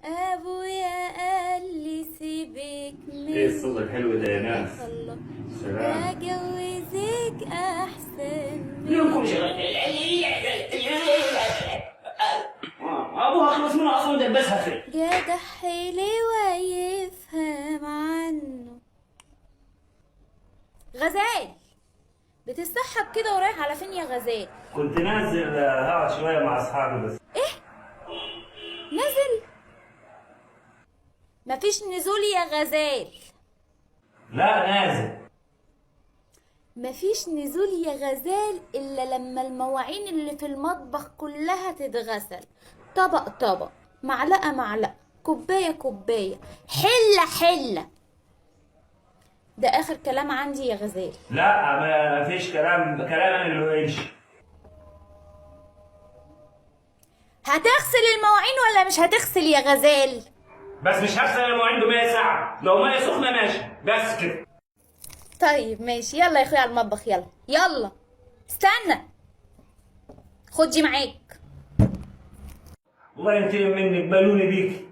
ابويا قال لي سيبك ايه الصوت الحلو ده يا ناس؟ الله سلام. اجوزك احسن ليكم شغال ابوها خلص منها اصلا دبسها فيه. جدع حلو ويفهم عنه. غزال بتسحب كده ورايح على فين يا غزال؟ كنت نازل هقعد شويه مع اصحابي بس. نازل؟ مفيش نزول يا غزال. لا نازل. مفيش نزول يا غزال الا لما المواعين اللي في المطبخ كلها تتغسل، طبق طبق، معلقة معلقة، كوباية كوباية، حلة حلة. ده اخر كلام عندي يا غزال. لا ما فيش كلام انا اللي يمشي. هتغسل المواعين ولا مش هتغسل يا غزال؟ بس مش هغسل المواعين ب 100 ساعه، لو ميه سخنه ماشي بس كده. طيب ماشي، يلا يا اخويا على المطبخ، يلا يلا. استنى، خد دي معاك. الله ينتقم منك، بالوني بيكي.